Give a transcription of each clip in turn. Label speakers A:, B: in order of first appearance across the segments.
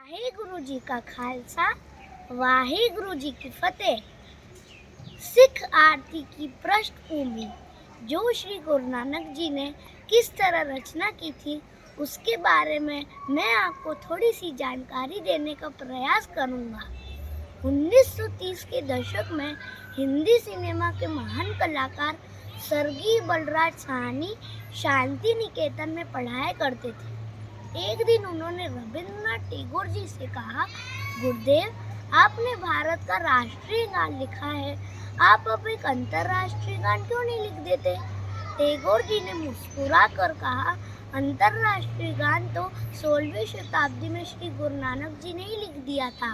A: वाहिगुरु जी का खालसा, वाहिगुरु जी की फतेह। सिख आरती की पृष्ठभूमि जो श्री गुरु नानक जी ने किस तरह रचना की थी, उसके बारे में मैं आपको थोड़ी सी जानकारी देने का प्रयास करूंगा। 1930 के दशक में हिंदी सिनेमा के महान कलाकार स्वर्गीय बलराज साहनी शांति निकेतन में पढ़ाया करते थे। एक दिन उन्होंने रविंद्रनाथ टैगोर जी से कहा, गुरुदेव, आपने भारत का राष्ट्रीय गान लिखा है, आप अब एक अंतर्राष्ट्रीय गान क्यों नहीं लिख देते? टैगोर जी ने मुस्कुरा कर कहा, अंतर्राष्ट्रीय गान तो 16वीं शताब्दी में श्री गुरु नानक जी ने ही लिख दिया था।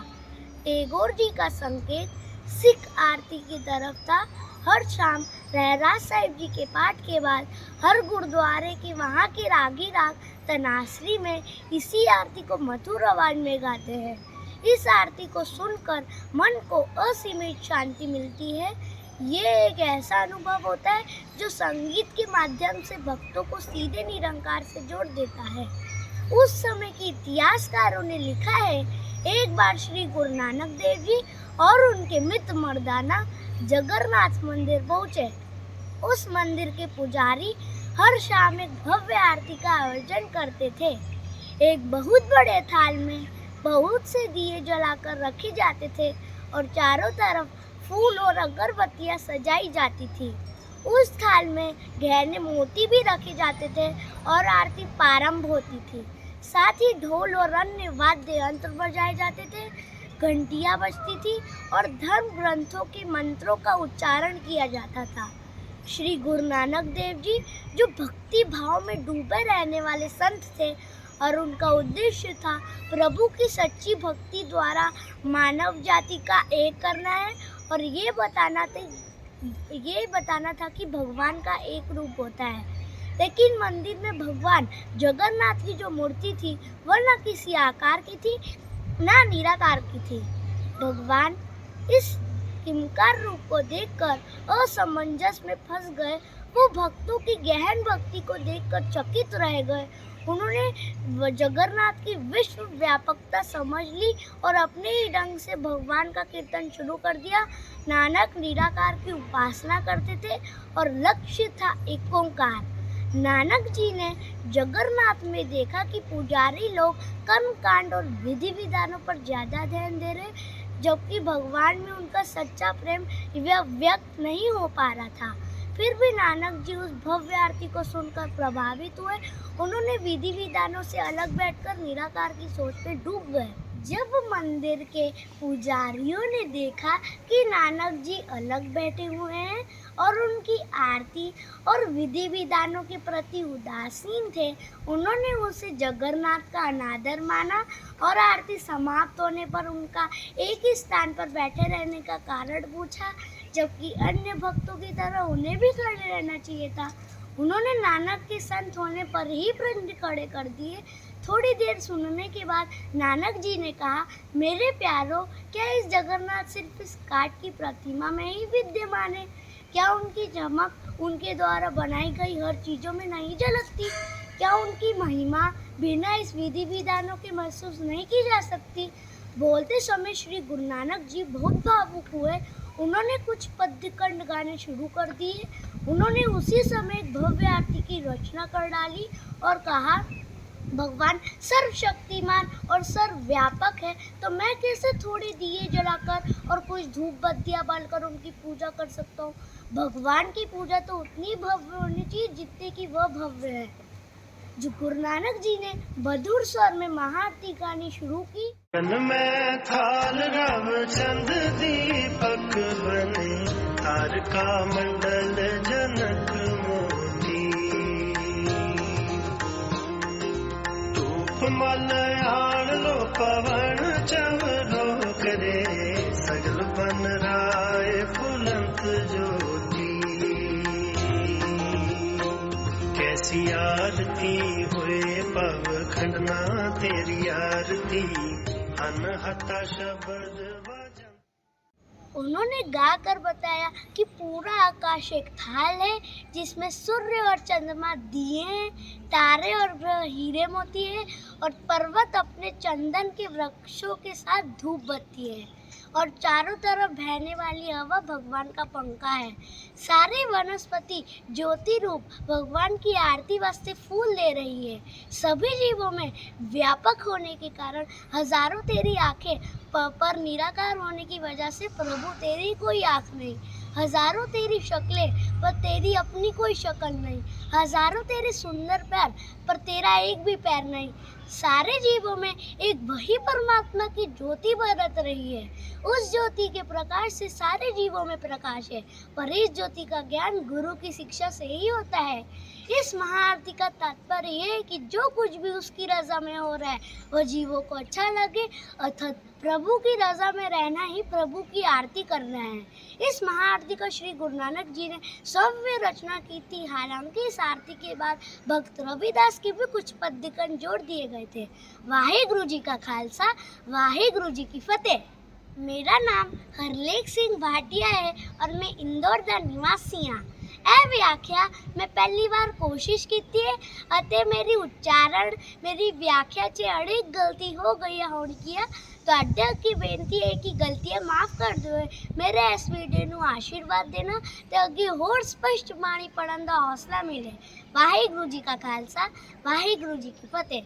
A: टैगोर जी का संकेत सिख आरती की तरफ था। हर शाम रहरास साहिब जी के पाठ के बाद हर गुरुद्वारे के वहाँ के रागी राग तनासरी में इसी आरती को मधुर आवाज में गाते हैं। इस आरती को सुनकर मन को असीमित शांति मिलती है। ये एक ऐसा अनुभव होता है जो संगीत के माध्यम से भक्तों को सीधे निरंकार से जोड़ देता है। उस समय के इतिहासकारों ने लिखा है, एक बार श्री गुरु नानक देव जी और उनके मित्र मर्दाना जगन्नाथ मंदिर पहुंचे। उस मंदिर के पुजारी हर शाम एक भव्य आरती का आयोजन करते थे। एक बहुत बड़े थाल में बहुत से दिए जलाकर रखे जाते थे और चारों तरफ फूल और अगरबत्तियां सजाई जाती थी। उस थाल में गहने मोती भी रखे जाते थे और आरती प्रारंभ होती थी। साथ ही ढोल और अन्य वाद्य यंत्र बजाए जाते थे, घंटियां बजती थी और धर्म ग्रंथों के मंत्रों का उच्चारण किया जाता था। श्री गुरु नानक देव जी जो भक्ति भाव में डूबे रहने वाले संत थे और उनका उद्देश्य था प्रभु की सच्ची भक्ति द्वारा मानव जाति का एक करना है और ये बताना था कि भगवान का एक रूप होता है। लेकिन मंदिर में भगवान जगन्नाथ की जो मूर्ति थी वह न किसी आकार की थी ना निराकार की थी। भगवान इस हिमकार रूप को देखकर असमंजस में फंस गए। वो भक्तों की गहन भक्ति को देखकर चकित रह गए। उन्होंने जगन्नाथ की विश्व व्यापकता समझ ली और अपने ही ढंग से भगवान का कीर्तन शुरू कर दिया। नानक निराकार की उपासना करते थे और लक्ष्य था एक ओंकार। नानक जी ने जगन्नाथ में देखा कि पुजारी लोग कर्मकांड और विधि विधानों पर ज्यादा ध्यान दे रहे, जबकि भगवान में उनका सच्चा प्रेम व्यक्त नहीं हो पा रहा था। फिर भी नानक जी उस भव्य आरती को सुनकर प्रभावित हुए। उन्होंने विधि विधानों से अलग बैठकर निराकार की सोच में डूब गए। जब मंदिर के पुजारियों ने देखा कि नानक जी अलग बैठे हुए हैं और उनकी आरती और विधि विधानों के प्रति उदासीन थे, उन्होंने उसे जगन्नाथ का अनादर माना और आरती समाप्त होने पर उनका एक ही स्थान पर बैठे रहने का कारण पूछा, जबकि अन्य भक्तों की तरह उन्हें भी खड़े रहना चाहिए था। उन्होंने नानक के संत होने पर ही प्रश्न खड़े कर दिए। थोड़ी देर सुनने के बाद नानक जी ने कहा, मेरे प्यारों, क्या इस जगन्नाथ सिर्फ इस काठ की प्रतिमा में ही विद्यमान है? क्या उनकी चमक उनके द्वारा बनाई गई हर चीजों में नहीं झलकती? क्या उनकी महिमा बिना इस विधि विधानों के महसूस नहीं की जा सकती? बोलते समय श्री गुरु नानक जी बहुत भावुक हुए। उन्होंने कुछ पद्यखंड गाने शुरू कर दिए। उन्होंने उसी समय एक भव्य आरती की रचना कर डाली और कहा, भगवान सर्वशक्तिमान और सर्वव्यापक है, तो मैं कैसे थोड़े दिए जलाकर और कुछ धूप बत्तियां बालकर उनकी पूजा कर सकता हूँ? भगवान की पूजा तो उतनी भव्य होनी चाहिए जितने की वह भव्य है। जो गुरु नानक जी ने मधुर स्वर में महाआरती गानी शुरू की।
B: में थाल रामचंद दीपक बने, तारका मंडल जनक मोती, धूप मलयान लो पवन चवरो करे, सगल बन राय फुलंत ज्योति। कैसी आरती हुए पव खंडना तेरी आरती, अनहता शब्द
A: उन्होंने गा कर बताया कि पूरा आकाश एक थाल है जिसमें सूर्य और चंद्रमा दिए हैं, तारे और ग्रह हीरे मोती हैं, और पर्वत अपने चंदन के वृक्षों के साथ धूप बत्ती है, और चारों तरफ बहने वाली हवा भगवान का पंखा है। सारे वनस्पति ज्योति रूप भगवान की आरती वास्ते फूल ले रही है। सभी जीवों में व्यापक होने के कारण हजारों तेरी आंखें पर निराकार होने की वजह से प्रभु तेरी कोई आंख नहीं। हजारों तेरी शक्लें पर तेरी अपनी कोई शक्ल नहीं। हजारों तेरे सुंदर पैर पर तेरा एक भी पैर नहीं। सारे जीवों में एक वही परमात्मा की ज्योति बरत रही है। उस ज्योति के प्रकाश से सारे जीवों में प्रकाश है, पर इस ज्योति का ज्ञान गुरु की शिक्षा से ही होता है। इस महाआरती का तात्पर्य ये है कि जो कुछ भी उसकी रजा में हो रहा है वह जीवों को अच्छा लगे, अर्थात प्रभु की रजा में रहना ही प्रभु की आरती करना है। इस महाआरती को श्री गुरु नानक जी ने सव्य रचना की थी। हालांकि इस आरती के बाद भक्त रविदास के भी कुछ पद्यकन जोड़ दिए गए थे। वाहिगुरु जी का खालसा, वाहिगुरु जी की फतेह। मेरा नाम हरलेख सिंह भाटिया है और मैं इंदौर दा निवासी हाँ। ए व्याख्या मैं पहली बार कोशिश की थी अते मेरी उच्चारण मेरी व्याख्या च अड़ेक गलती हो गई होनी की तो अड्डे की बेनती है कि गलतियां माफ़ कर दो। मेरे इस वीडियो ਨੂੰ आशीर्वाद देना ते अगे होर स्पष्ट बाणी पढ़न दा हौसला मिले। वाहिगुरु जी का खालसा, वाहिगुरु जी की फतेह।